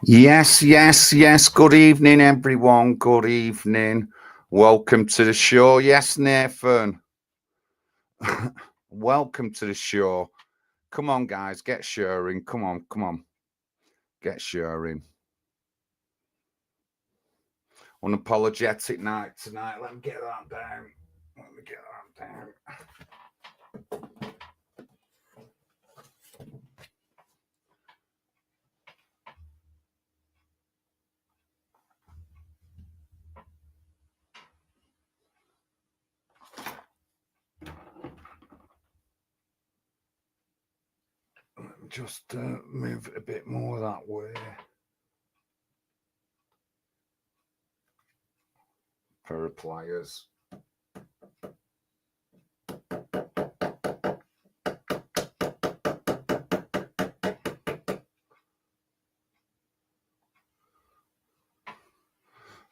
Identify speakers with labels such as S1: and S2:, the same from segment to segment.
S1: Yes. Good evening, everyone. Good evening. Welcome to the show. Yes, Nathan. Welcome to the show. Come on, guys, get sharing. Come on. Get sharing. Unapologetic night tonight. Let me get that down. Let me just move a bit more that way. Pair of pliers.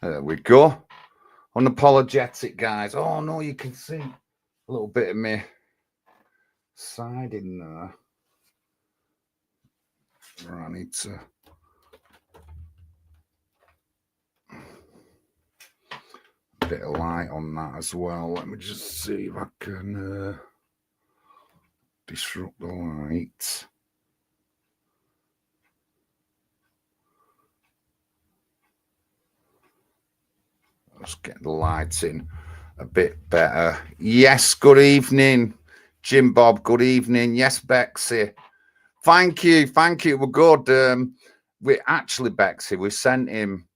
S1: There we go. Unapologetic, guys. Oh no, you can see a little bit of me side in there. I need to a bit of light on that as well. Let me just see if I can disrupt the light. Let's get the light in a bit better. Yes, good evening, Jim Bob. Good evening. Yes, Bexy. Thank you. We're good. We actually, Bexy, we sent him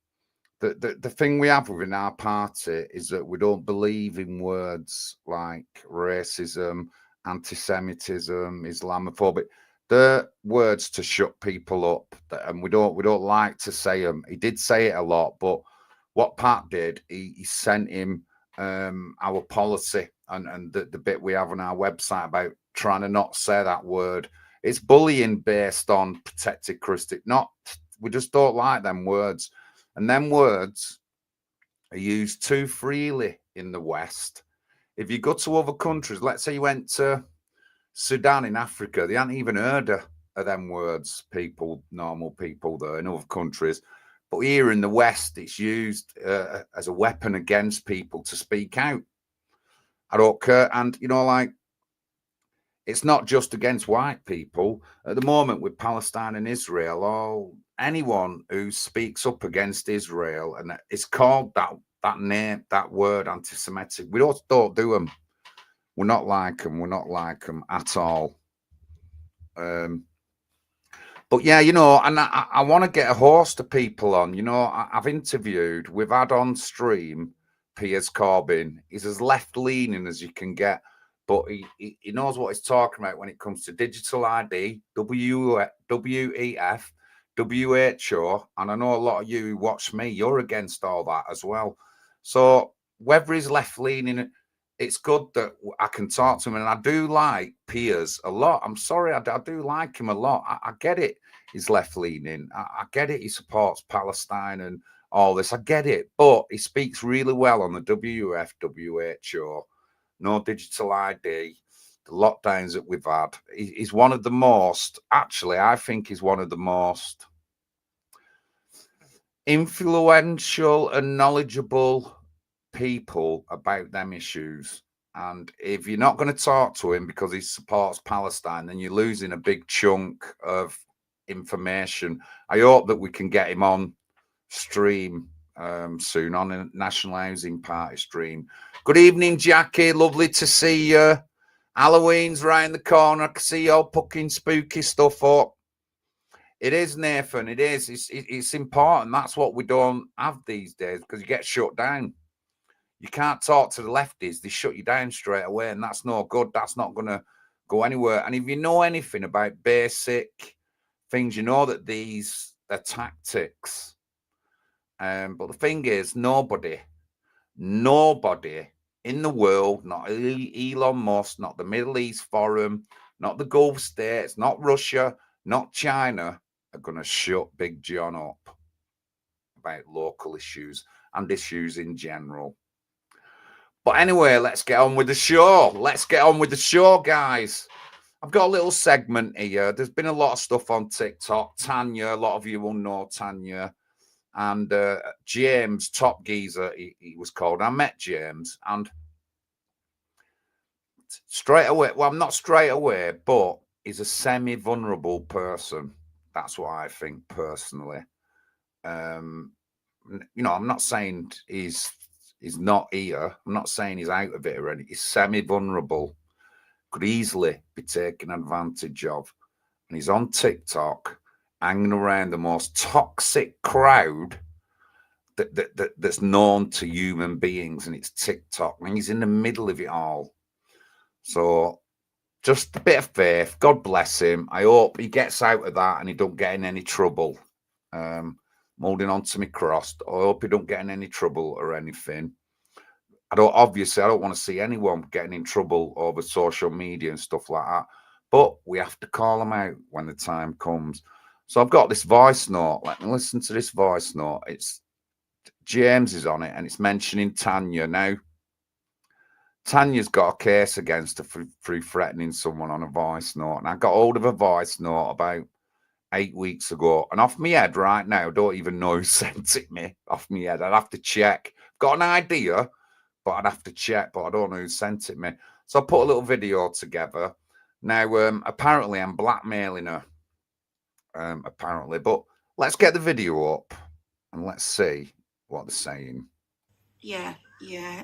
S1: the thing we have within our party is that we don't believe in words like racism, anti-Semitism, Islamophobic. They're words to shut people up, and we don't like to say them. He did say it a lot, but what Pat did, he sent him our policy and the bit we have on our website about trying to not say that word. It's bullying based on protected characteristic. We just don't like them words. And them words are used too freely in the West. If you go to other countries, let's say you went to Sudan in Africa, they hadn't even heard of them words, normal people there in other countries. But here in the West, it's used as a weapon against people to speak out. I don't care. And, it's not just against white people. At the moment with Palestine and Israel, anyone who speaks up against Israel, and it's called that name, that word, anti-Semitic. We don't do them. We're not like them at all. But yeah, and I want to get a host of people on. I've interviewed, we've had on stream Piers Corbyn. He's as left-leaning as you can get, but he knows what he's talking about when it comes to digital ID, WEF, WHO, and I know a lot of you who watch me, you're against all that as well. So whether he's left-leaning, it's good that I can talk to him, and I do like Piers a lot. I'm sorry, I do like him a lot. I get it. He's left-leaning. I get it. He supports Palestine and all this. I get it. But he speaks really well on the WF, WHO. No digital ID. The lockdowns that we've had. He's one of the most, actually, I think he's one of the most influential and knowledgeable people about them issues. And if you're not going to talk to him because he supports Palestine, then you're losing a big chunk of information. I hope that we can get him on stream soon, on a National Housing Party stream. Good evening, Jackie. Lovely to see you. Halloween's right in the corner. I can see all fucking spooky stuff up. It is, Nathan. It is. It's important. That's what we don't have these days because you get shut down. You can't talk to the lefties. They shut you down straight away, and that's no good. That's not going to go anywhere. And if you know anything about basic things, you know that these are tactics. But the thing is, nobody in the world, not Elon Musk, not the Middle East Forum, not the Gulf states, not Russia, not China, are going to shut Big John up about local issues and issues in general. But anyway, let's get on with the show. Guys. I've got a little segment here. There's been a lot of stuff on TikTok. Tanya, a lot of you will know Tanya. And James, Top Geezer, he was called. I met James, and straight away, well, I'm not straight away, but he's a semi-vulnerable person. That's what I think personally. You know, I'm not saying he's not here. I'm not saying he's out of it already. He's semi-vulnerable, could easily be taken advantage of. And he's on TikTok, hanging around the most toxic crowd that's known to human beings, and it's TikTok. And he's in the middle of it all. So just a bit of faith. God bless him. I hope he gets out of that and he don't get in any trouble. I'm holding on to me crossed. I hope he don't get in any trouble or anything. I don't want to see anyone getting in trouble over social media and stuff like that. But we have to call them out when the time comes. So I've got this voice note. Let me listen to this voice note. It's James is on it, and it's mentioning Tanya. Now, Tanya's got a case against her for threatening someone on a voice note. And I got hold of a voice note about 8 weeks ago. And off my head right now, I don't even know who sent it me. Off my head, I'd have to check. Got an idea, but I'd have to check. But I don't know who sent it me. So I put a little video together. Now, apparently, I'm blackmailing her. Apparently. But let's get the video up and let's see what they're saying.
S2: Yeah.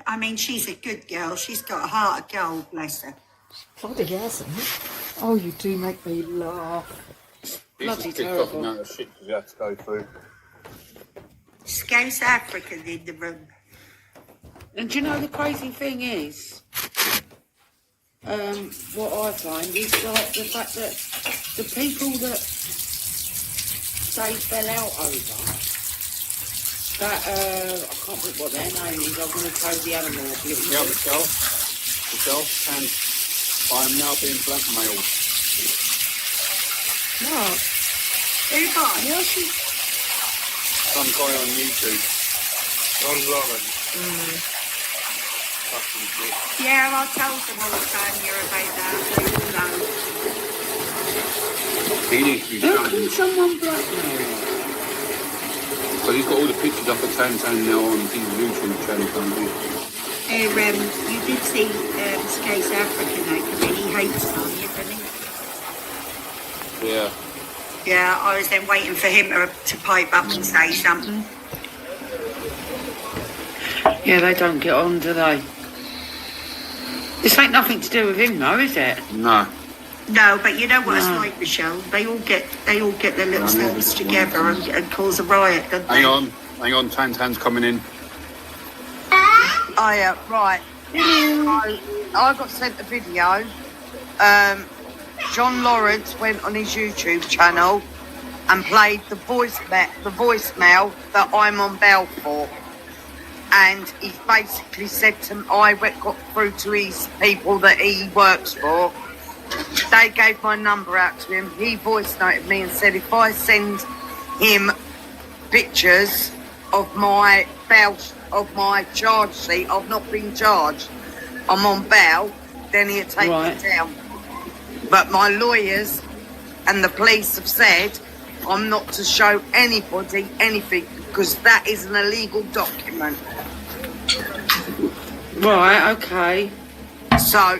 S2: I mean, she's a good girl. She's got a heart of gold, bless her.
S3: Bloody hasn't it? Oh, you do make me laugh. Bloody terrible.
S4: Amount of shit you have to go through.
S2: South African in the room.
S3: And do you know the crazy thing is, what I find is like the fact that the people that they fell out over, that, I can't think what their name is, I'm going to throw the animal off.
S4: Yeah, Michelle, and I am now being blackmailed.
S3: What?
S2: Who by?
S3: Why she...
S4: Some guy on YouTube. John Lawrence. Fucking shit.
S2: Yeah, I told them all the time you're about that. They all know.
S4: He needs to be
S3: How
S4: done.
S3: can someone blackmail?
S4: So he's got all the pictures up at Tan now on his YouTube channel, can't he?
S2: You did see South African, because he hates Tanya, doesn't he?
S4: Yeah.
S2: Yeah, I was then waiting for him to pipe up and say something.
S3: Yeah, they don't get on, do they? This ain't nothing to do with him, though, is it?
S4: No.
S2: No, but you know what it's like, Michelle. They all get their little selves together and cause a riot, don't they?
S4: Hang on, Tan's coming in.
S5: Oh yeah, right. I got sent a video. John Lawrence went on his YouTube channel and played the voicemail that I'm on bail for. And he basically said to me, I got through to his people that he works for. They gave my number out to him. He voice noted me and said if I send him pictures of my bail, of my charge sheet, I've not been charged, I'm on bail, then he'll take me down. But my lawyers and the police have said I'm not to show anybody anything because that is an illegal document.
S3: Right, okay.
S5: So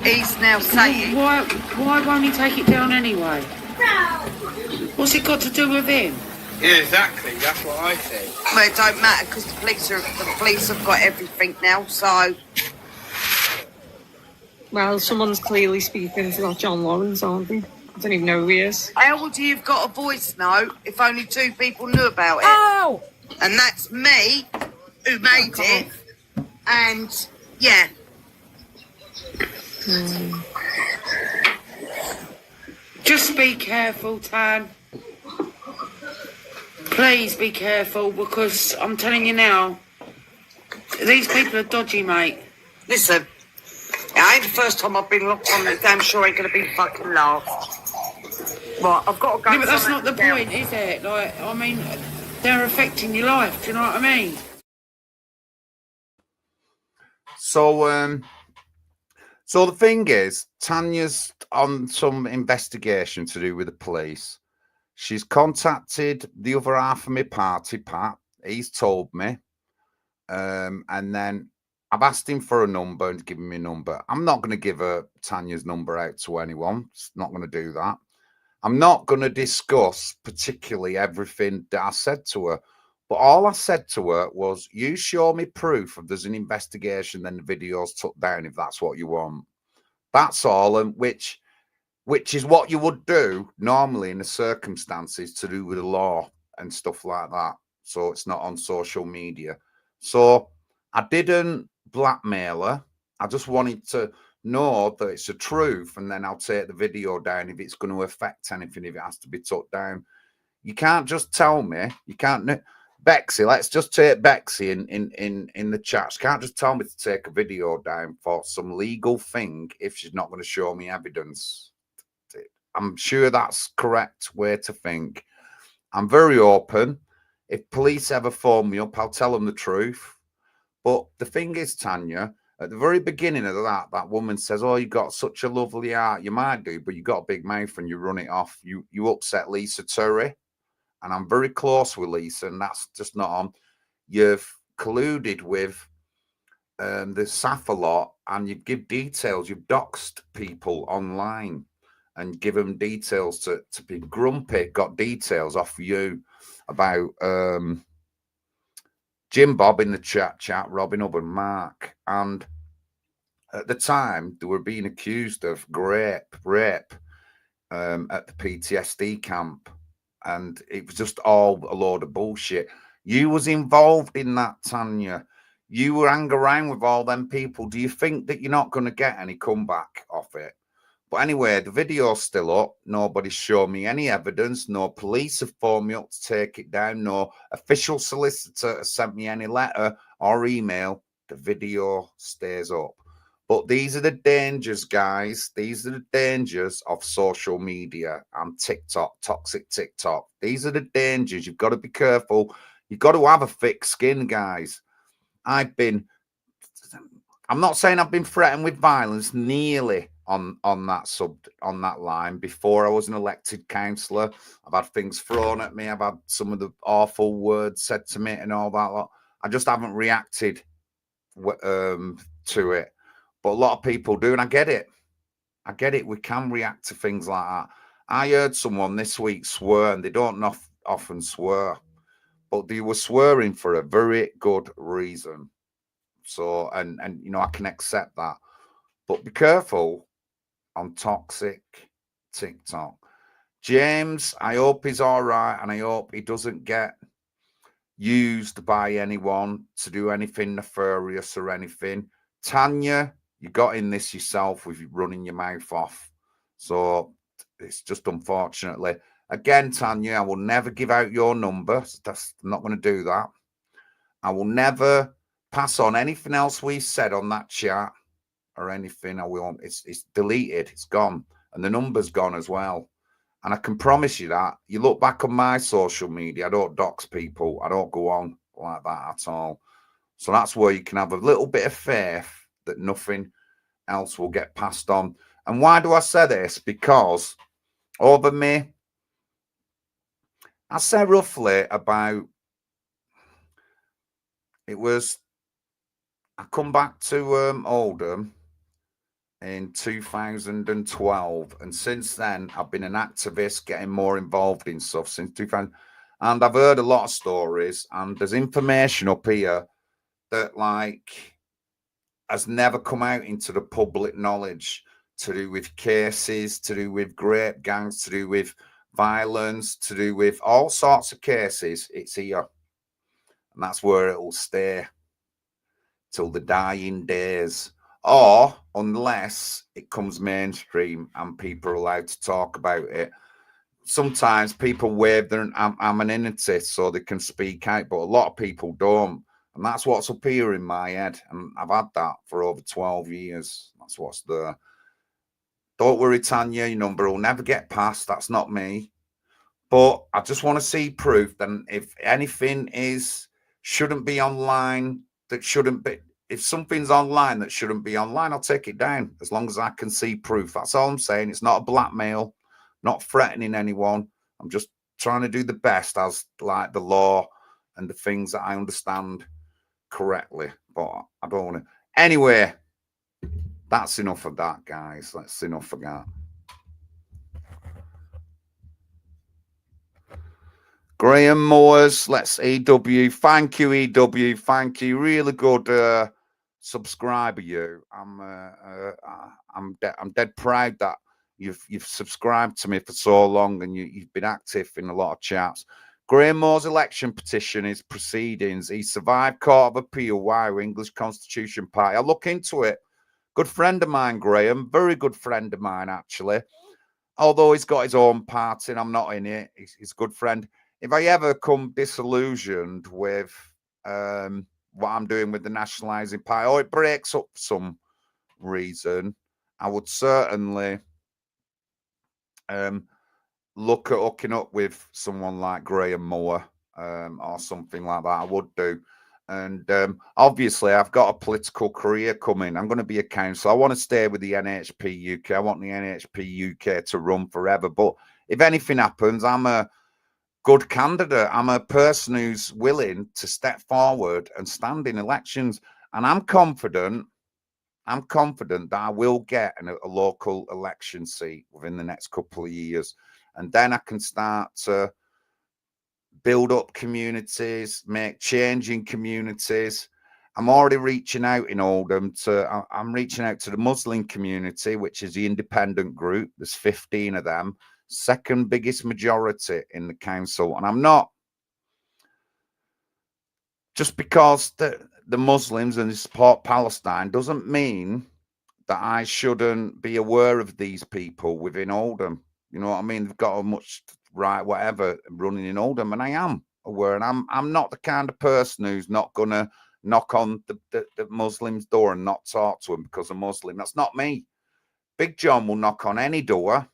S5: he's now saying...
S3: Why won't he take it down anyway? What's it got to do with him?
S4: Yeah, exactly. That's what I said.
S5: Well, it don't matter because the police have got everything now, so...
S6: Well, someone's clearly speaking to that John Lawrence, aren't they? I don't even know who he is.
S5: How would you have got a voice note if only 2 people knew about it?
S6: Oh!
S5: And that's me, who made it, and, yeah.
S3: Just be careful, Tan. Please be careful, because I'm telling you now, these people are dodgy, mate.
S5: Listen, it ain't the first time I've been locked on. I'm damn sure ain't going to be fucking laughed. Right, I've got to go.
S3: Yeah, but that's not the point, is it? Like, I mean, they're affecting your life, do you know what I mean?
S1: So the thing is, Tanya's on some investigation to do with the police. She's contacted the other half of my party, Pat. He's told me. And then I've asked him for a number and given me a number. I'm not going to give her Tanya's number out to anyone. It's not going to do that. I'm not going to discuss particularly everything that I said to her. But all I said to her was, you show me proof of there's an investigation, then the video's took down if that's what you want. That's all, and which is what you would do normally in the circumstances to do with the law and stuff like that. So it's not on social media. So I didn't blackmail her. I just wanted to know that it's the truth, and then I'll take the video down if it's going to affect anything, if it has to be took down. You can't just tell me. You can't. Bexy, let's just take Bexy in the chat. She can't just tell me to take a video down for some legal thing if she's not going to show me evidence. I'm sure that's correct way to think. I'm very open. If police ever phone me up, I'll tell them the truth. But the thing is, Tanya, at the very beginning of that woman says, oh, you got such a lovely heart. You might do, but you got a big mouth and you run it off. You upset Lisa Turry. And I'm very close with Lisa, and that's just not on. You've colluded with the SAF a lot, and you give details. You've doxed people online and give them details to be grumpy. Got details off you about Jim Bob in the chat, Robin Hubb and Mark. And at the time, they were being accused of rape at the PTSD camp. And it was just all a load of bullshit. You was involved in that, Tanya. You were hanging around with all them people. Do you think that you're not going to get any comeback off it? But anyway, the video's still up. Nobody's shown me any evidence. No police have phoned me up to take it down. No official solicitor has sent me any letter or email. The video stays up. But these are the dangers, guys. These are the dangers of social media and TikTok, toxic TikTok. These are the dangers. You've got to be careful. You've got to have a thick skin, guys. I'm not saying I've been threatened with violence nearly on that line. Before I was an elected councillor, I've had things thrown at me. I've had some of the awful words said to me and all that lot. I just haven't reacted to it. But a lot of people do, and I get it. I get it. We can react to things like that. I heard someone this week swear, and they don't often swear, but they were swearing for a very good reason. So, and you know, I can accept that. But be careful on toxic TikTok. James, I hope he's all right, and I hope he doesn't get used by anyone to do anything nefarious or anything. Tanya, you got in this yourself with running your mouth off. So it's just unfortunately. Again, Tanya, I will never give out your number. I'm not going to do that. I will never pass on anything else we said on that chat or anything. I will. It's deleted. It's gone. And the number's gone as well. And I can promise you that. You look back on my social media, I don't dox people. I don't go on like that at all. So that's where you can have a little bit of faith that nothing else will get passed on. And why do I say this? Because over me, I say roughly about, it was, I come back to Oldham in 2012, and since then I've been an activist, getting more involved in stuff since 2000, and I've heard a lot of stories, and there's information up here that like has never come out into the public knowledge, to do with cases, to do with grape gangs, to do with violence, to do with all sorts of cases. It's here, and that's where it will stay till the dying days, or unless it comes mainstream and people are allowed to talk about it. Sometimes people waive their anonymity so they can speak out, but a lot of people don't. And that's what's up here in my head. And I've had that for over 12 years. That's what's there. Don't worry, Tanya, your number will never get passed. That's not me. But I just want to see proof that if anything shouldn't be online, that shouldn't be, if something's online that shouldn't be online, I'll take it down as long as I can see proof. That's all I'm saying. It's not a blackmail, not threatening anyone. I'm just trying to do the best as like the law and the things that I understand correctly. But I don't want to. Anyway, that's enough of that, guys. That's enough of that. Graham Moores, let's EW. Thank you, EW. Thank you. Really good subscriber. You. I'm dead proud that you've subscribed to me for so long and you've been active in a lot of chats. Graham Moore's election petition is proceedings. He survived Court of Appeal. Why? English Constitution Party. I'll look into it. Good friend of mine, Graham. Very good friend of mine, actually. Although he's got his own party and I'm not in it. He's a good friend. If I ever come disillusioned with what I'm doing with the nationalising party, or it breaks up for some reason, I would certainly look at hooking up with someone like Graham Moore or something like that. I would do. And obviously, I've got a political career coming. I'm going to be a councillor. I want to stay with the NHP UK. I want the NHP UK to run forever. But if anything happens, I'm a good candidate. I'm a person who's willing to step forward and stand in elections. And I'm confident that I will get a local election seat within the next couple of years. And then I can start to build up communities, make change in communities. I'm already reaching out in Oldham I'm reaching out to the Muslim community, which is the independent group. There's 15 of them, second biggest majority in the council. And I'm not, just because the Muslims and they support Palestine doesn't mean that I shouldn't be aware of these people within Oldham. You know what I mean? They've got a much right, whatever, running in Oldham, and I am aware. And I'm not the kind of person who's not gonna knock on the Muslim's door and not talk to him because I'm Muslim. That's not me. Big John will knock on any door.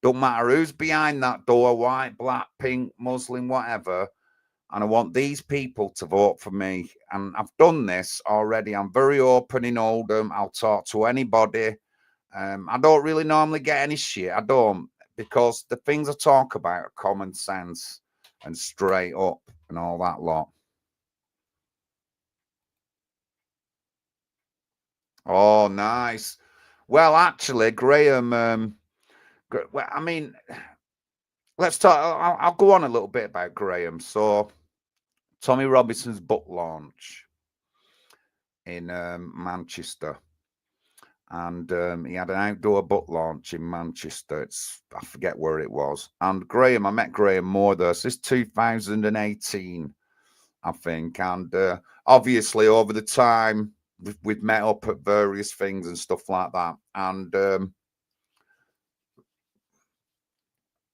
S1: Don't matter who's behind that door, white, black, pink, Muslim, whatever. And I want these people to vote for me. And I've done this already. I'm very open in Oldham. I'll talk to anybody. I don't really normally get any shit. I don't, because the things I talk about are common sense and straight up and all that lot. Oh, nice. Well, actually, Graham, well, I mean, let's talk. I'll go on a little bit about Graham. So, Tommy Robinson's book launch in Manchester. And he had an outdoor book launch in Manchester. I forget where it was. And Graham, I met Graham Moore there. So it's 2018, I think. And obviously, over the time, we've met up at various things and stuff like that. And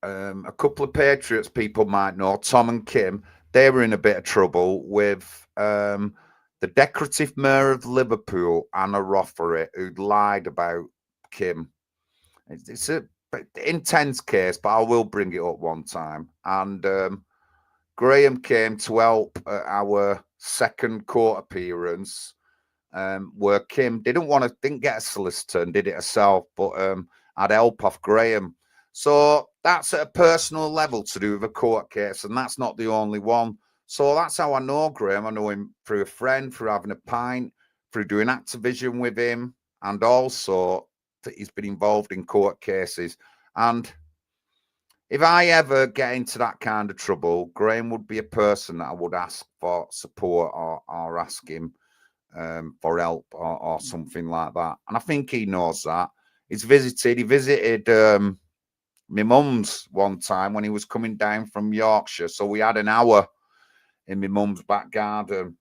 S1: a couple of Patriots people might know, Tom and Kim, they were in a bit of trouble with the decorative mayor of Liverpool, Anna Rothery, who'd lied about Kim. It's a intense case, but I will bring it up one time. And Graham came to help at our second court appearance, where Kim didn't get a solicitor and did it herself, but I'd help off Graham. So that's at a personal level to do with a court case, and that's not the only one. So that's how I know Graham. I know him through a friend, through having a pint, through doing Activision with him, and also that he's been involved in court cases. And if I ever get into that kind of trouble, Graham would be a person that I would ask for support or ask him for help or something like that. And I think he knows that. He visited my mum's one time when he was coming down from Yorkshire. So we had an hour in my mum's back garden.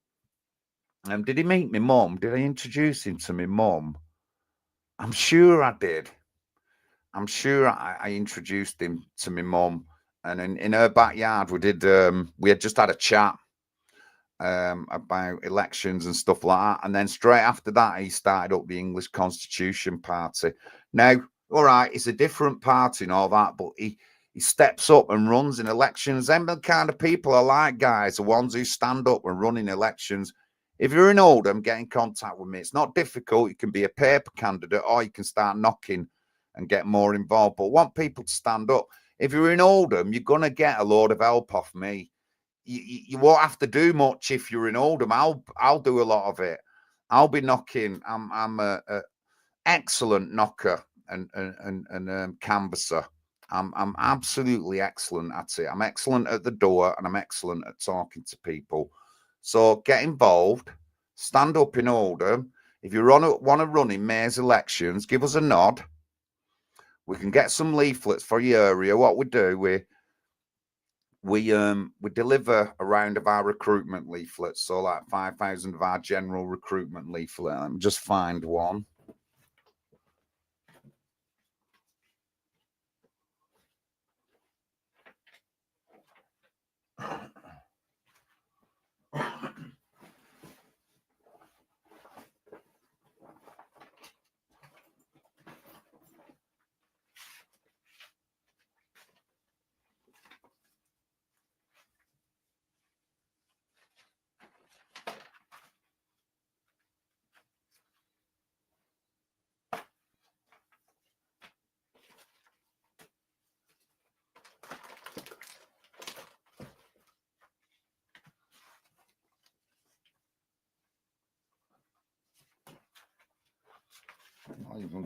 S1: Did he meet my mum? Did I introduce him to my mum? I'm sure I did. I'm sure I introduced him to my mum. And in her backyard, we had just had a chat about elections and stuff like that. And then straight after that, he started up the English Constitution Party. Now, all right, it's a different party and all that, but he steps up and runs in elections. Them the kind of people I like, guys, the ones who stand up and run in elections. If you're in Oldham, get in contact with me. It's not difficult. You can be a paper candidate or you can start knocking and get more involved. But I want people to stand up. If you're in Oldham, you're going to get a load of help off me. You won't have to do much if you're in Oldham. I'll do a lot of it. I'll be knocking. I'm a excellent knocker and canvasser. I'm absolutely excellent at it. I'm excellent at the door and I'm excellent at talking to people. So get involved, stand up in Oldham. If you want to run in May's elections, give us a nod. We can get some leaflets for your area. What we do, we deliver a round of our recruitment leaflets. So like 5,000 of our general recruitment leaflet. Let me just find one.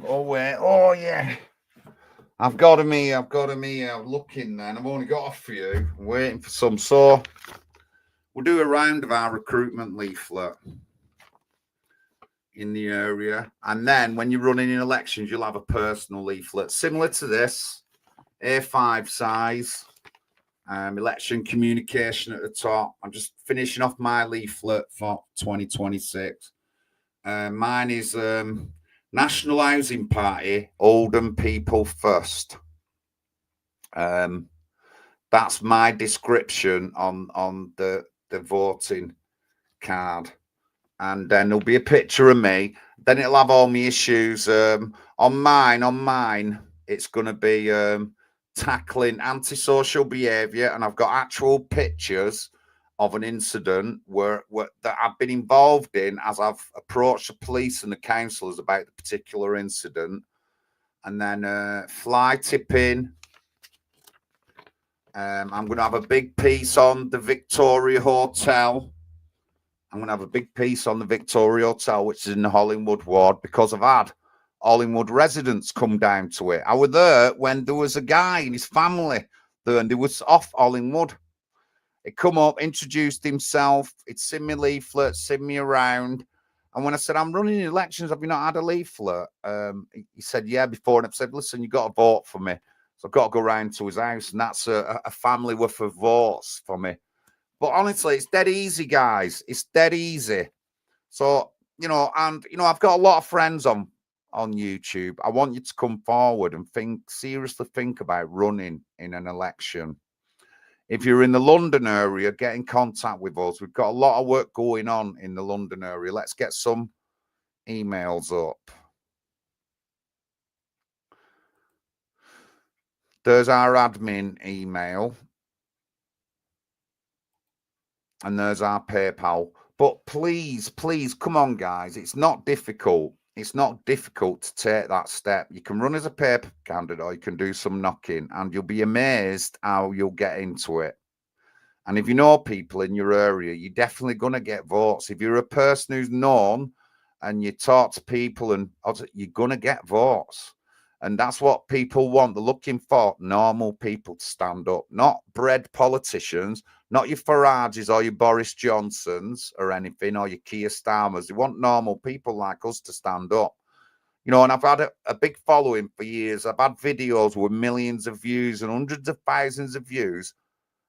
S1: Oh wait, oh yeah. I've got him here. I'm looking then. I've only got a few. I'm waiting for some. So we'll do a round of our recruitment leaflet in the area. And then when you're running in elections, you'll have a personal leaflet similar to this, A5 size, election communication at the top. I'm just finishing off my leaflet for 2026. Mine is National Housing Party, Oldham People First. That's my description on the voting card. And then there'll be a picture of me. Then it'll have all my issues. On mine, it's going to be tackling antisocial behaviour. And I've got actual pictures of an incident that I've been involved in as I've approached the police and the councillors about the particular incident. And then fly tipping. I'm going to have a big piece on the Victoria Hotel. I'm going to have a big piece on the Victoria Hotel, which is in the Hollingwood ward, because I've had Hollingwood residents come down to it. I was there when there was a guy and his family there, and he was off Hollingwood. He come up, introduced himself. He'd seen me leaflet, seen me around. And when I said, I'm running elections, have you not had a leaflet? He said, yeah, before. And I said, listen, you've got to vote for me. So I've got to go round to his house. And that's a family worth of votes for me. But honestly, it's dead easy, guys. It's dead easy. So, I've got a lot of friends on YouTube. I want you to come forward and seriously think about running in an election. If you're in the London area, get in contact with us. We've got a lot of work going on in the London area. Let's get some emails up. There's our admin email. And there's our PayPal. But please, come on, guys. It's not difficult. It's not difficult to take that step. You can run as a paper candidate or you can do some knocking, and you'll be amazed how you'll get into it. And if you know people in your area, you're definitely going to get votes. If you're a person who's known and you talk to people, and you're going to get votes. And that's what people want. They're looking for normal people to stand up, not bred politicians, not your Farages or your Boris Johnsons or anything, or your Keir Starmers. They want normal people like us to stand up. And I've had a big following for years. I've had videos with millions of views and hundreds of thousands of views.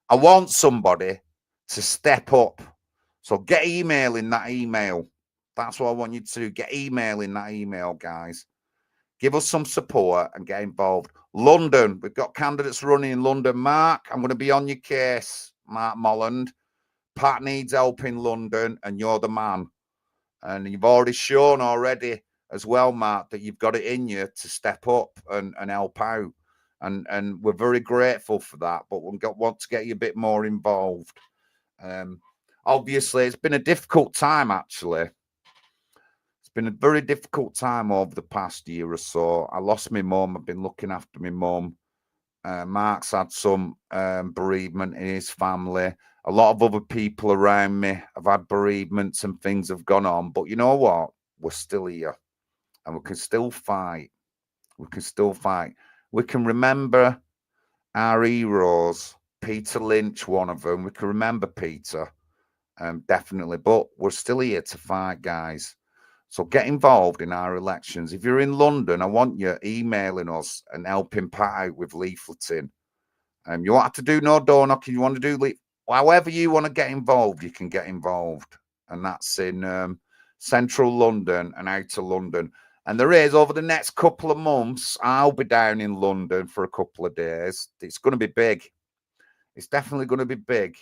S1: I want somebody to step up. So get emailing that email. That's what I want you to do. Get emailing that email, guys. Give us some support and get involved. London, we've got candidates running in London. Mark, I'm going to be on your case, Mark Molland. Pat needs help in London, and you're the man. And you've already shown as well, Mark, that you've got it in you to step up and help out. And we're very grateful for that, but we want to get you a bit more involved. obviously, it's been a difficult time, actually. It's been a very difficult time over the past year or so. I lost my mum. I've been looking after my mum. Mark's had some bereavement in his family. A lot of other people around me have had bereavements and things have gone on. But you know what? We're still here and we can still fight. We can still fight. We can remember our heroes. Peter Lynch, one of them. We can remember Peter, definitely. But we're still here to fight, guys. So get involved in our elections. If you're in London, I want you emailing us and helping Pat out with leafleting. You want to do no door knocking. You want to do however you want to get involved, you can get involved. And that's in central London and outer London. And there is, over the next couple of months, I'll be down in London for a couple of days. It's going to be big. It's definitely going to be big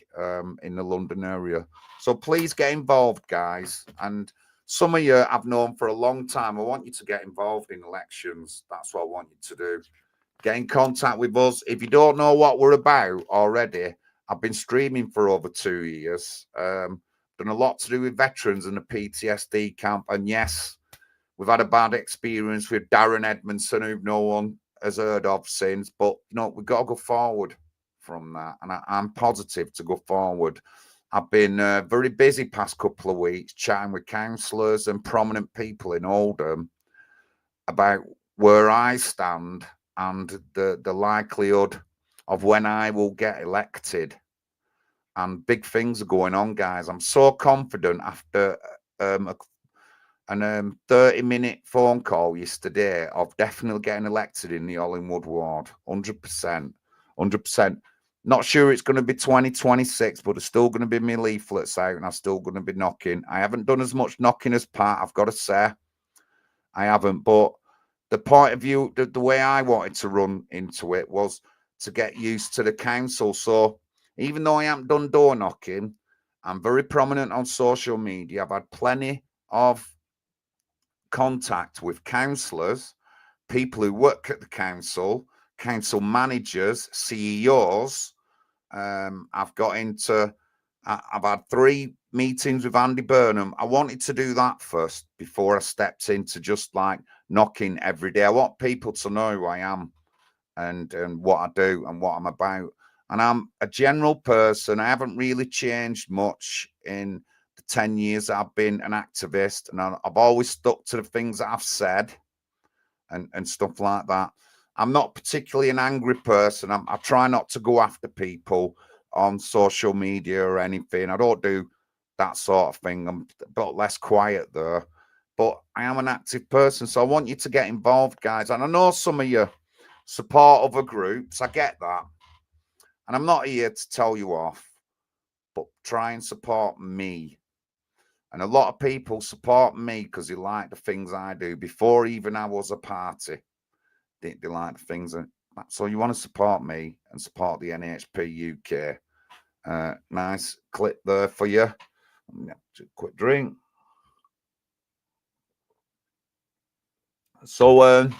S1: in the London area. So please get involved, guys. And some of you I've known for a long time. I want you to get involved in elections. That's what I want you to do. Get in contact with us. If you don't know what we're about already, I've been streaming for over 2 years. Done a lot to do with veterans and the PTSD camp. And yes, we've had a bad experience with Darren Edmondson, who no one has heard of since. But, you know, we've got to go forward from that. And I'm positive to go forward. I've been very busy past couple of weeks chatting with councillors and prominent people in Oldham about where I stand and the likelihood of when I will get elected. And big things are going on, guys. I'm so confident after a 30-minute phone call yesterday of definitely getting elected in the Hollingwood ward. 100%. 100%. Not sure it's going to be 2026, but there's still going to be my leaflets out and I'm still going to be knocking. I haven't done as much knocking as Pat, I've got to say. I haven't, but the point of view, the way I wanted to run into it was to get used to the council. So even though I haven't done door knocking, I'm very prominent on social media. I've had plenty of contact with councillors, people who work at the council, council managers, CEOs. I've had 3 meetings with Andy Burnham. I wanted to do that first before I stepped into just like knocking every day. I want people to know who I am and what I do and what I'm about. And I'm a general person. I haven't really changed much in the 10 years that I've been an activist. And I've always stuck to the things that I've said and stuff like that. I'm not particularly an angry person. I try not to go after people on social media or anything. I don't do that sort of thing. I'm a bit less quiet there. But I am an active person, so I want you to get involved, guys. And I know some of you support other groups. I get that. And I'm not here to tell you off, but try and support me. And a lot of people support me because they like the things I do before even I was a party. They like the things that, so you want to support me and support the NHP UK. Nice clip there for you. Quick drink. So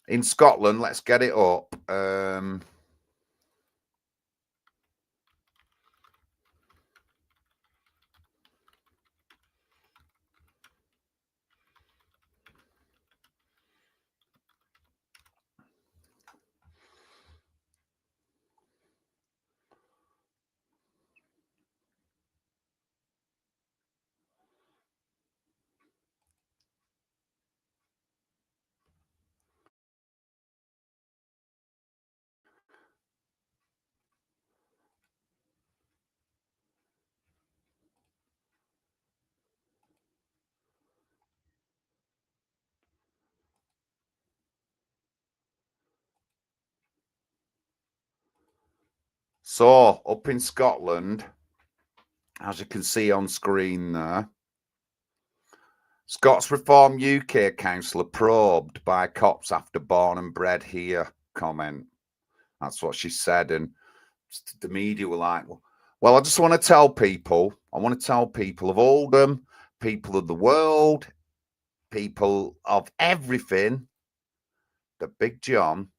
S1: in Scotland, let's get it up. So up in Scotland, as you can see on screen there, Scots Reform UK councillor probed by cops after born and bred here comment. That's what she said. And the media were like, well, I just want to tell people, of Oldham, people of the world, people of everything, that Big John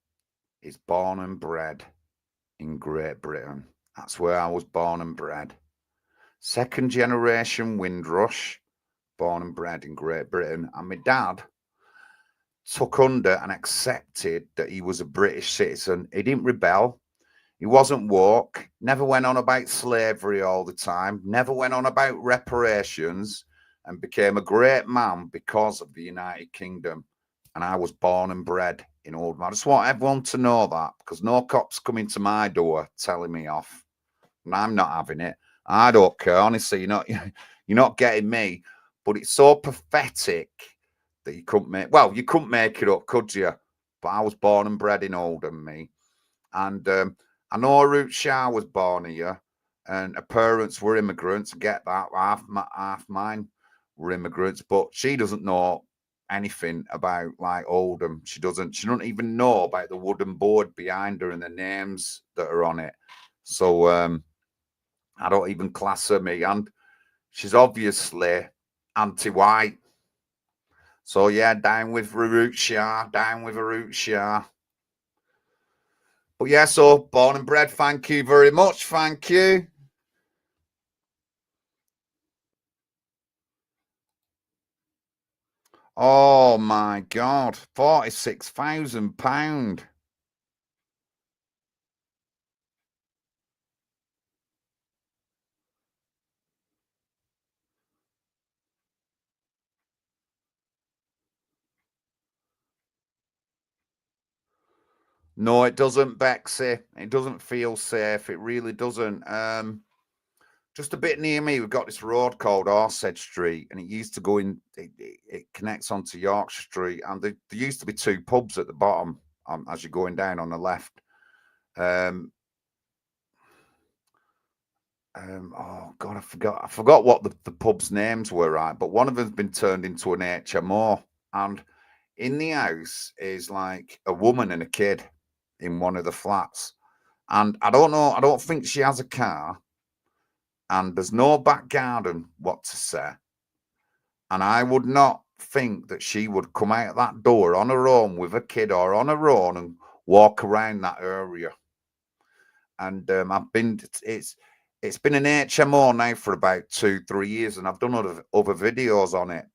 S1: is born and bred. in Great Britain. That's where I was born and bred. Second generation Windrush, born and bred in Great Britain. And my dad took under and accepted that he was a British citizen. He didn't rebel. He wasn't woke, never went on about slavery all the time, never went on about reparations, and became a great man because of the United Kingdom. And I was born and bred in Oldham. I just want everyone to know that, because no cops coming to my door telling me off. And I'm not having it. I don't care. Honestly, you're not getting me. But it's so pathetic that you couldn't make it up, could you? But I was born and bred in Oldham, me. And I know Ruth Shah was born here, and her parents were immigrants. I get that. Half mine were immigrants, but she doesn't know anything about like Oldham. She doesn't even know about the wooden board behind her and the names that are on it. So I don't even class her, me. And she's obviously anti-white. So yeah, down with Ruth Shah, down with Ruth Shah. But yeah, so born and bred, thank you very much. Thank you. Oh my God, £46,000. No, it doesn't, Bexy. It doesn't feel safe. It really doesn't. Just a bit near me, we've got this road called Horsehead Street, and it used to go in. It connects onto Yorkshire Street, and there used to be two pubs at the bottom as you're going down on the left. Oh God, I forgot what the pubs' names were, right? But one of them's been turned into an HMO, and in the house is like a woman and a kid in one of the flats. And I don't know, I don't think she has a car, and there's no back garden, what to say. And I would not think that she would come out that door on her own with a kid or on her own and walk around that area. And it's been an HMO now for about 2-3 years, and I've done other videos on it.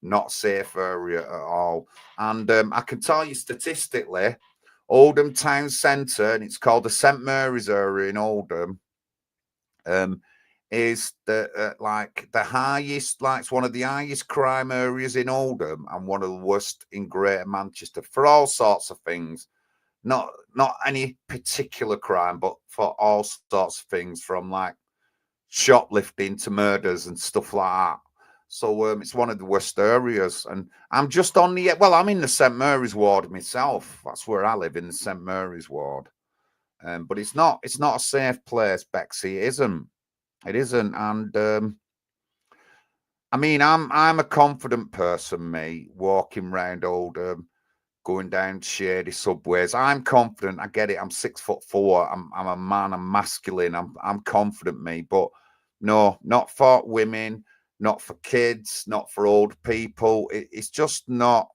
S1: Not safe area at all. And I can tell you statistically, Oldham Town Centre, and it's called the St Mary's area in Oldham, is the highest, like it's one of the highest crime areas in Oldham and one of the worst in Greater Manchester for all sorts of things. Not any particular crime, but for all sorts of things, from like shoplifting to murders and stuff like that. So it's one of the worst areas, and I'm just on the I'm in the St Mary's ward myself. That's where I live, in the St Mary's ward. But it's not a safe place, Bexy. It isn't. It isn't. And I mean, I'm a confident person, me, walking around Oldham, going down shady subways. I'm confident. I get it. I'm 6'4". I'm a man. I'm masculine. I'm confident, me. But no, not for women, not for kids, not for old people. It's just not.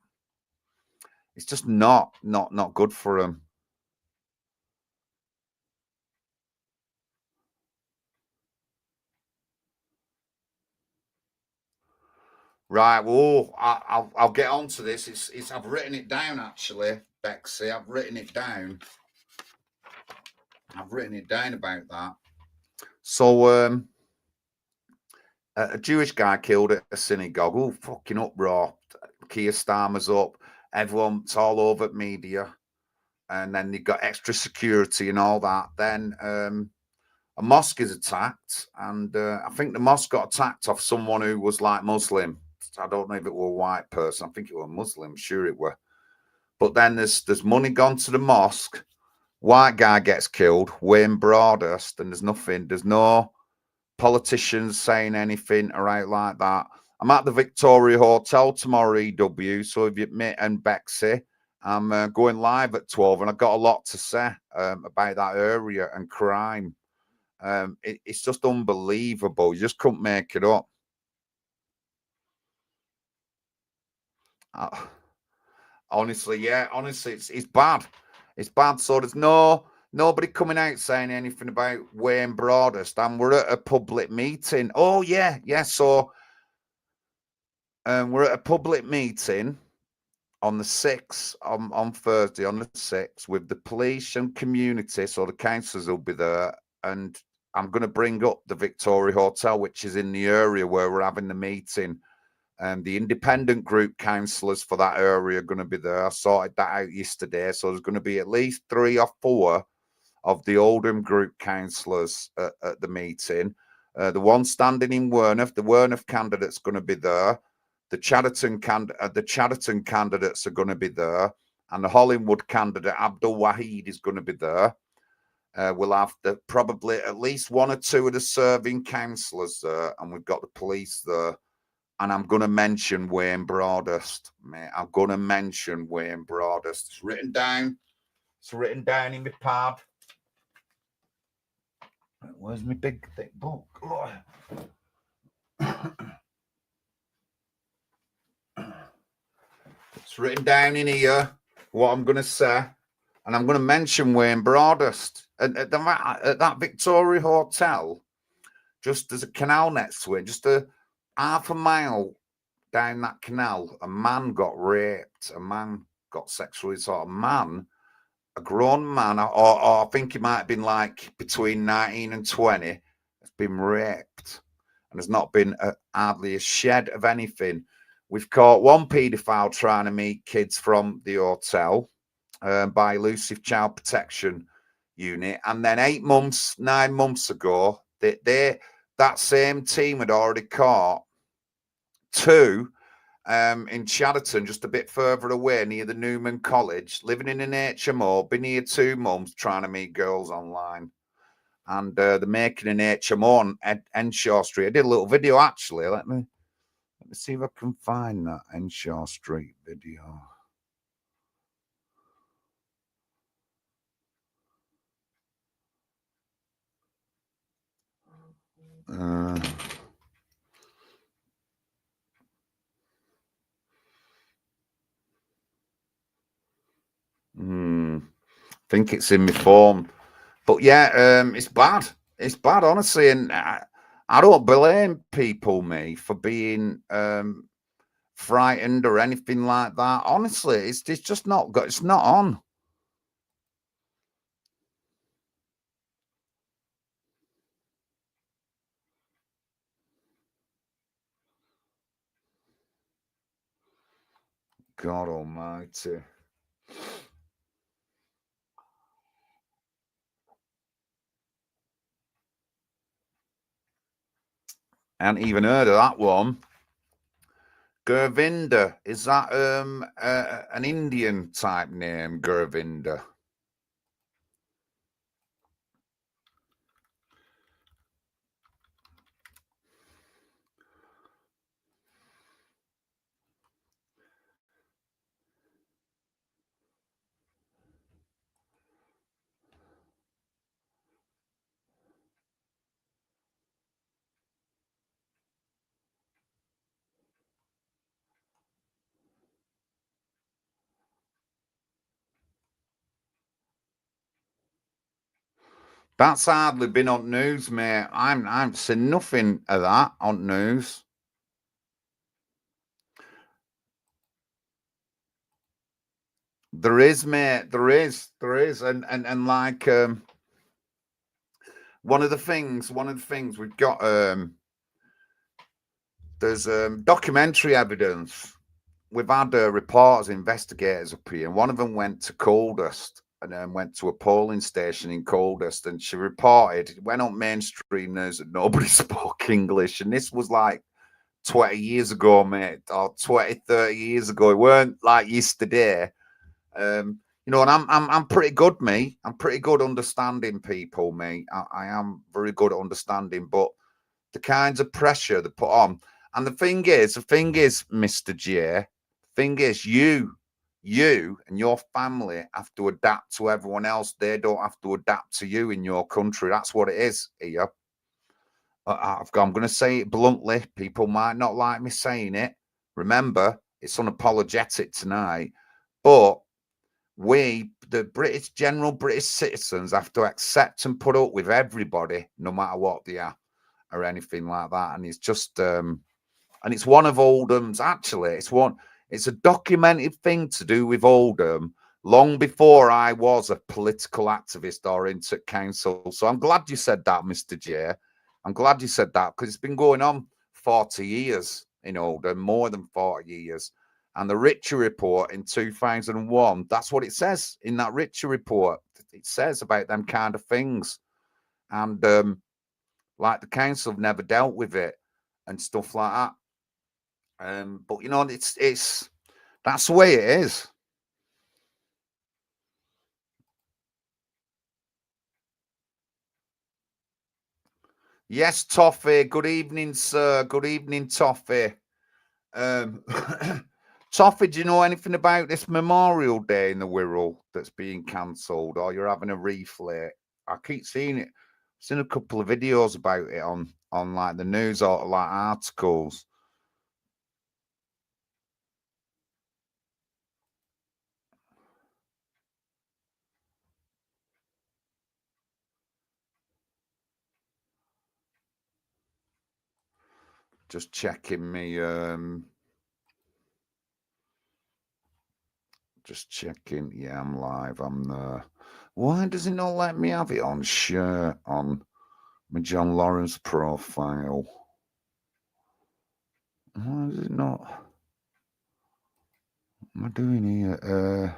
S1: It's just not good for them. Right. Well, I'll get on to this. It's I've written it down, actually, Bexy. I've written it down. I've written it down about that. So a Jewish guy killed at a synagogue. Oh, fucking uproar. Keir Starmer's up. Everyone's all over media. And then you've got extra security and all that. Then a mosque is attacked. And I think the mosque got attacked off someone who was like Muslim. I don't know if it were a white person. I think it was Muslim. Sure it were. But then there's money gone to the mosque. White guy gets killed. Wayne Broadhurst. And there's no politicians saying anything or out like that. I'm at the Victoria Hotel tomorrow, EW. So if you admit, and Bexy, I'm going live at 12, and I've got a lot to say about that area and crime. It's just unbelievable. You just couldn't make it up. Honestly, yeah. Honestly, it's bad. It's bad. So there's no Nobody coming out saying anything about Wayne Broadhurst, and we're at a public meeting. Oh yeah. So we're at a public meeting on the 6th, on Thursday, on the 6th, with the police and community, so the councillors will be there, and I'm going to bring up the Victoria Hotel, which is in the area where we're having the meeting, and the independent group councillors for that area are going to be there. I sorted that out yesterday, so there's going to be at least 3 or 4 of the Oldham group councillors at the meeting. The one standing in Werneth, the Werneth candidate's going to be there. The Chatterton candidates are going to be there, and the Hollingwood candidate Abdul Wahid is going to be there. We'll have probably at least 1 or 2 of the serving councillors there, and we've got the police there. And I'm going to mention Wayne Broadhurst, mate. I'm going to mention Wayne Broadhurst. It's written down. It's written down in my pad. Where's my big thick book? Oh. It's written down in here what I'm going to say, and I'm going to mention Wayne Broadhurst. At that Victoria Hotel, just there's a canal next to it, just a half a mile down that canal, a man got raped, a man got sexually assaulted, a grown man, or I think he might have been like between 19 and 20, has been raped, and there's not been hardly a shed of anything. We've caught 1 paedophile trying to meet kids from the hotel by Elusive Child Protection Unit. And then 9 months ago, that same team had already caught 2 in Chatterton, just a bit further away near the Newman College, living in an HMO, been here 2 months trying to meet girls online. And they're making an HMO on Henshaw Street. I did a little video, actually. Let me see if I can find that Henshaw Street video. I think it's in my phone. But yeah, it's bad. It's bad, honestly. And I don't blame people, me, for being frightened or anything like that. Honestly, it's just not good. It's not on. God almighty. I hadn't even heard of that one. Gurvinder, is that an Indian type name, Gurvinder? That's hardly been on news, mate. I'm seen nothing of that on news. There is, mate. There is, and like one of the things we've got. There's documentary evidence. We've had reporters, investigators up here, and one of them went to Coldust and then went to a polling station in Coldust, and she reported, it went on mainstream news that nobody spoke English, and this was like 20 years ago, mate, or 20, 30 years ago. It weren't like yesterday. You know, and I'm pretty good, me. I'm pretty good understanding people, me. I am very good at understanding, but the kinds of pressure they put on. And the thing is, Mr. J, thing is, you and your family have to adapt to everyone else. They don't have to adapt to you in your country. That's what it is here. I'm going to say it bluntly. People might not like me saying it. Remember, it's unapologetic tonight. But we, the general British citizens, have to accept and put up with everybody, no matter what they are or anything like that. And it's just, and it's one of Oldham's, actually, it's a documented thing to do with Oldham long before I was a political activist or into council. So I'm glad you said that, Mr. J. I'm glad you said that, because it's been going on 40 years in Oldham, more than 40 years. And the Richer report in 2001, that's what it says in that Richer report. It says about them kind of things. And like the council have never dealt with it and stuff like that. But, you know, it's that's the way it is. Yes, Toffee. Good evening, sir. Good evening, Toffee. Toffee, do you know anything about this Memorial Day in the Wirral that's being cancelled, or you're having a reflate? I keep seeing it. I've seen a couple of videos about it on like the news or like articles. Just checking me. Just checking. Yeah, I'm live. I'm there. Why does it not let me have it on share on my John Lawrence profile? Why is it not? What am I doing here?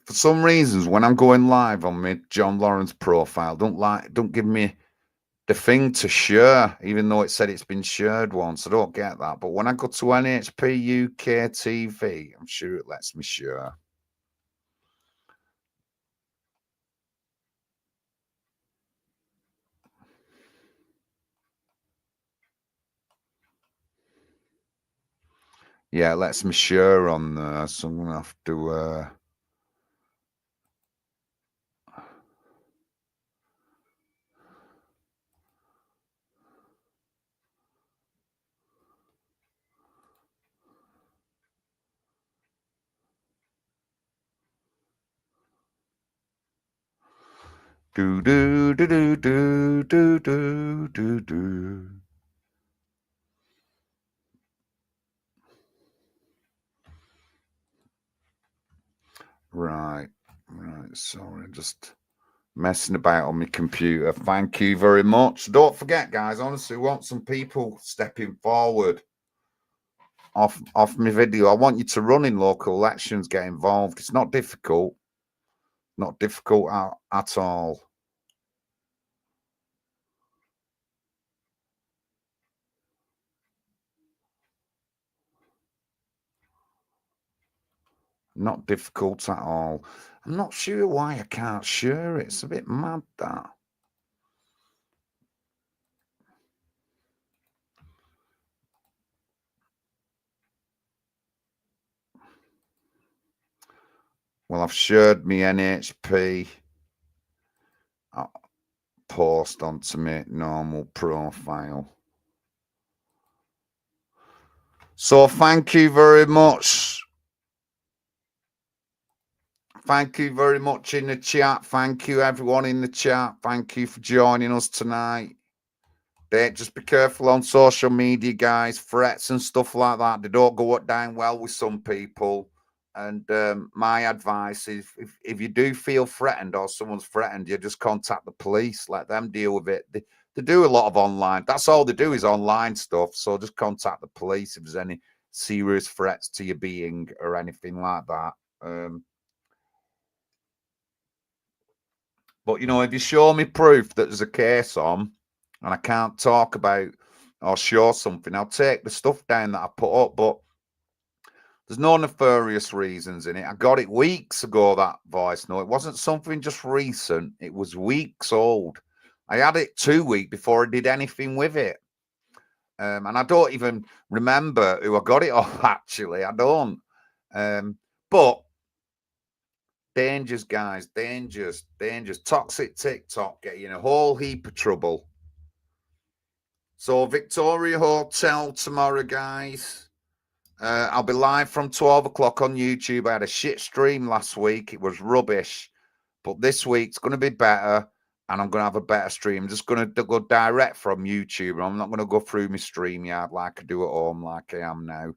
S1: For some reasons, when I'm going live on my John Lawrence profile, don't give me the thing to share, even though it said it's been shared once. I don't get that. But when I go to NHP UK TV, I'm sure it lets me share. Yeah, it lets me share on there, so I'm gonna have to do do do do do do do do do. Right, sorry, just messing about on my computer. Thank you very much. Don't forget, guys, honestly, we want some people stepping forward off my video. I want you to run in local elections, get involved. It's not difficult. Not difficult at all. Not difficult at all. I'm not sure why I can't share it. It's a bit mad, that. Well, I've shared my NHP post onto my normal profile. So thank you very much. Thank you very much in the chat. Thank you, everyone in the chat. Thank you for joining us tonight. Just be careful on social media, guys. Threats and stuff like that, they don't go down well with some people. And my advice is, if you do feel threatened or someone's threatened, you just contact the police. Let them deal with it. They do a lot of online. That's all they do is online stuff. So just contact the police if there's any serious threats to your being or anything like that. But, you know, if you show me proof that there's a case on and I can't talk about or show something, I'll take the stuff down that I put up. But there's no nefarious reasons in it. I got it weeks ago, that voice note. It wasn't something just recent. It was weeks old. I had it 2 weeks before I did anything with it. And I don't even remember who I got it off, actually. I don't. But Dangers, guys. Dangers. Toxic TikTok get you in a whole heap of trouble. So Victoria Hotel tomorrow, guys. I'll be live from 12 o'clock on YouTube. I had a shit stream last week. It was rubbish. But this week's going to be better. And I'm going to have a better stream. I'm just going to go direct from YouTube. I'm not going to go through my StreamYard like I do at home, like I am now.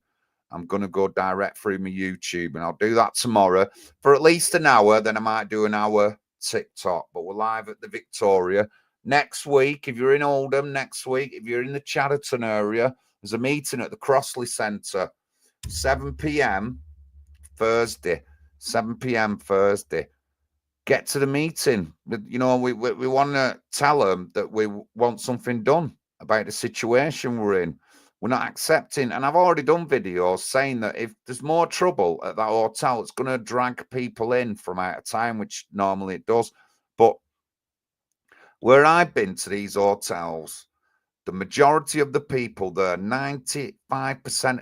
S1: I'm going to go direct through my YouTube. And I'll do that tomorrow for at least an hour. Then I might do an hour TikTok. But we're live at the Victoria. Next week, if you're in Oldham, next week, if you're in the Chadderton area, there's a meeting at the Crossley Centre. 7 p.m. Thursday. 7 p.m. Thursday. Get to the meeting. You know, we want to tell them that we want something done about the situation we're in. We're not accepting. And I've already done videos saying that if there's more trouble at that hotel, it's going to drag people in from out of town, which normally it does. But where I've been to these hotels, the majority of the people there, 95%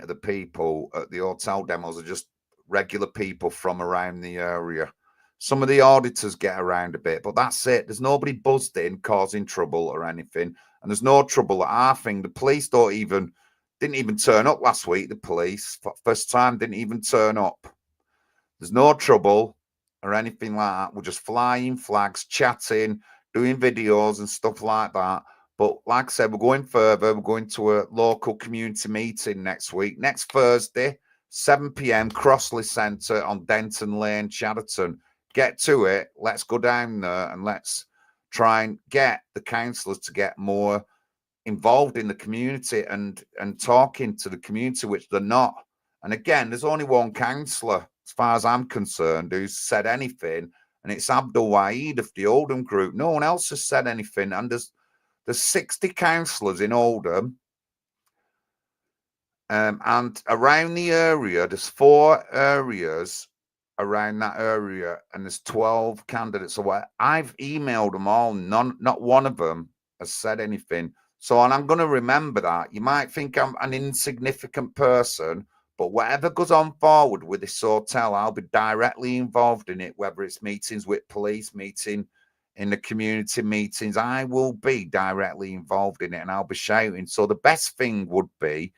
S1: of the people at the hotel demos are just regular people from around the area. Some of the auditors get around a bit, but that's it. There's nobody buzzed in causing trouble or anything. And there's no trouble at our thing. The police didn't even turn up last week. The police, first time, didn't even turn up. There's no trouble or anything like that. We're just flying flags, chatting, doing videos and stuff like that. But like I said, we're going further. We're going to a local community meeting next week. Next Thursday, 7 p.m, Crossley Centre on Denton Lane, Chadderton. Get to it. Let's go down there and let's try and get the councillors to get more involved in the community and talking to the community, which they're not. And again, there's only one councillor, as far as I'm concerned, who's said anything, and it's Abdul Waheed of the Oldham group. No one else has said anything, and there's 60 councillors in Oldham, and around the area, there's 4 areas around that area, and there's 12 candidates away. I've emailed them all. Not one of them has said anything. So, and I'm going to remember that. You might think I'm an insignificant person, but whatever goes on forward with this hotel, I'll be directly involved in it, whether it's meetings with police, meeting in the community meetings. I will be directly involved in it, and I'll be shouting. So the best thing would be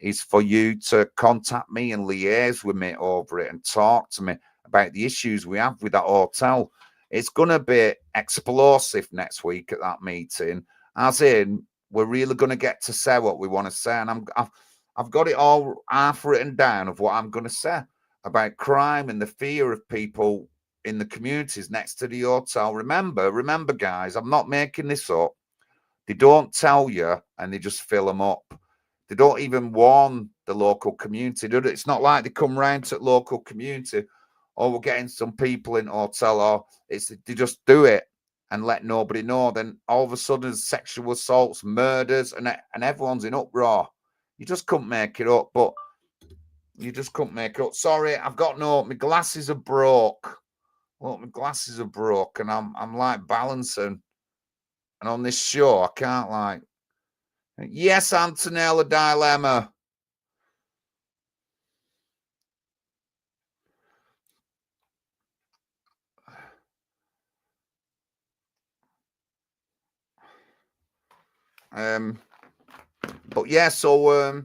S1: is for you to contact me and liaise with me over it and talk to me about the issues we have with that hotel. It's going to be explosive next week at that meeting, as in we're really going to get to say what we want to say. And I've got it all half written down of what I'm going to say about crime and the fear of people in the communities next to the hotel. Remember, guys, I'm not making this up. They don't tell you and they just fill them up. They don't even warn the local community, do they? It's not like they come round to the local community, or we're getting some people in hotel, or they just do it and let nobody know. Then all of a sudden, sexual assaults, murders, and everyone's in uproar. You just couldn't make it up, but you just couldn't make it up. Sorry, my glasses are broke. Well, my glasses are broke, and I'm like balancing. And on this show, I can't like. Yes, Antonella Dilemma. But yeah, so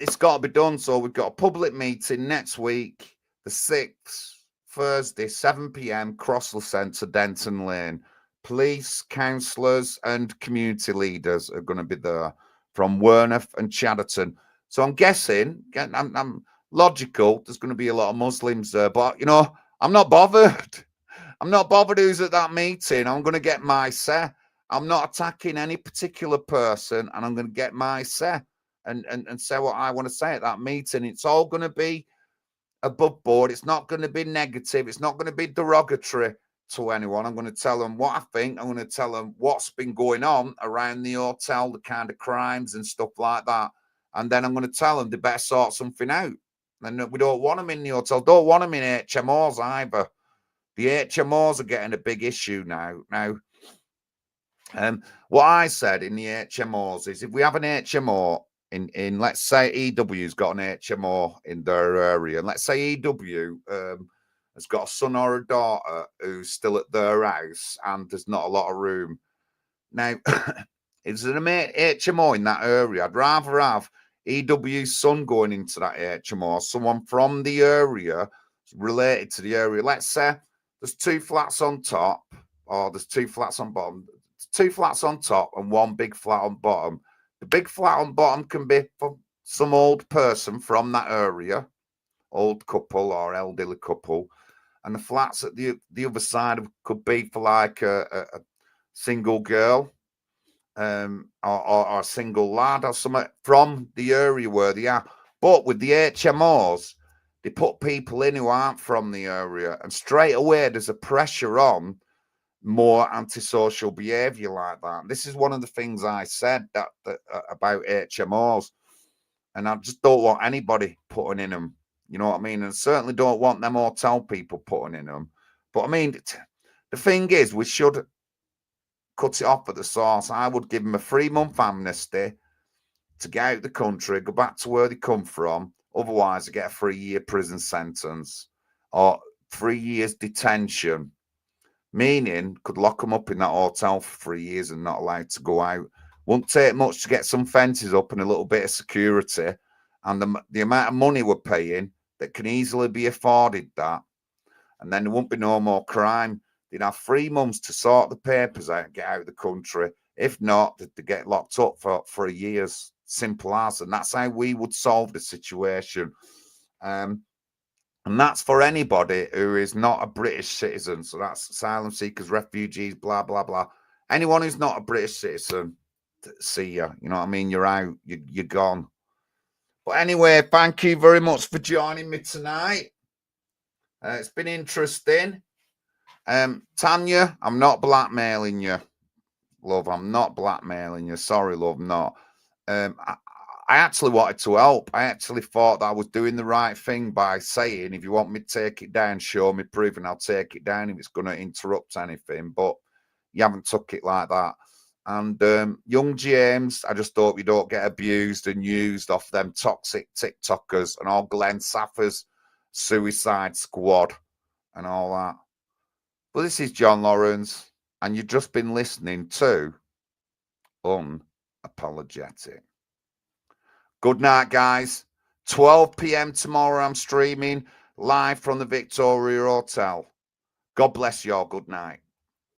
S1: it's got to be done. So we've got a public meeting next week, the 6th, Thursday, 7 p.m, Crossley Centre, Denton Lane. Police, councillors, and community leaders are going to be there from Werneth and Chadderton. So I'm guessing, I'm logical, there's going to be a lot of Muslims there. But, you know, I'm not bothered. I'm not bothered who's at that meeting. I'm going to get my say. I'm not attacking any particular person, and I'm going to get my say and say what I want to say at that meeting. It's all going to be above board. It's not going to be negative. It's not going to be derogatory to anyone. I'm going to tell them what I think. I'm going to tell them what's been going on around the hotel, the kind of crimes and stuff like that. And then I'm going to tell them they better sort something out. And we don't want them in the hotel. Don't want them in HMOs either. The HMOs are getting a big issue now. What I said in the HMOs is if we have an HMO in let's say EW's got an HMO in their area, and let's say EW has got a son or a daughter who's still at their house and there's not a lot of room. Now, is there an HMO in that area? I'd rather have EW's son going into that HMO, someone from the area related to the area. Let's say there's 2 flats on top, or there's 2 flats on bottom. 2 flats on top and 1 big flat on bottom. The big flat on bottom can be for some old person from that area, old couple or elderly couple, and the flats at the other side could be for like a single girl, or a single lad or something from the area where they are. But with the HMOs, they put people in who aren't from the area, and straight away there's a pressure on more antisocial behavior like that. And this is one of the things I said that about HMOs, and I just don't want anybody putting in them. You know what I mean? And certainly don't want them hotel people putting in them. But I mean, the thing is, we should cut it off at the source. I would give them a 3-month amnesty to get out of the country, go back to where they come from. Otherwise, they get a 3-year prison sentence or 3 years detention, meaning could lock them up in that hotel for 3 years and not allowed to go out. Won't take much to get some fences up and a little bit of security, and the amount of money we're paying that can easily be afforded that, and then there won't be no more crime. They'd have 3 months to sort the papers out and get out of the country. If not, they get locked up for 3 years. Simple as. And that's how we would solve the situation. And that's for anybody who is not a British citizen. So that's asylum seekers, refugees, blah, blah, blah. Anyone who's not a British citizen, see you. You know what I mean? You're out. You're gone. But anyway, thank you very much for joining me tonight. It's been interesting. Tanya, I'm not blackmailing you, love. I'm not blackmailing you. Sorry, love, not. I actually wanted to help. I actually thought that I was doing the right thing by saying, if you want me to take it down, show me proof and I'll take it down if it's going to interrupt anything. But you haven't took it like that. And young James, I just hope you don't get abused and used off them toxic TikTokers and all Glenn Saffers suicide squad and all that. Well, this is John Lawrence, and you've just been listening to Unapologetic. Good night, guys. 12 p.m. tomorrow, I'm streaming live from the Victoria Hotel. God bless you all. Good night.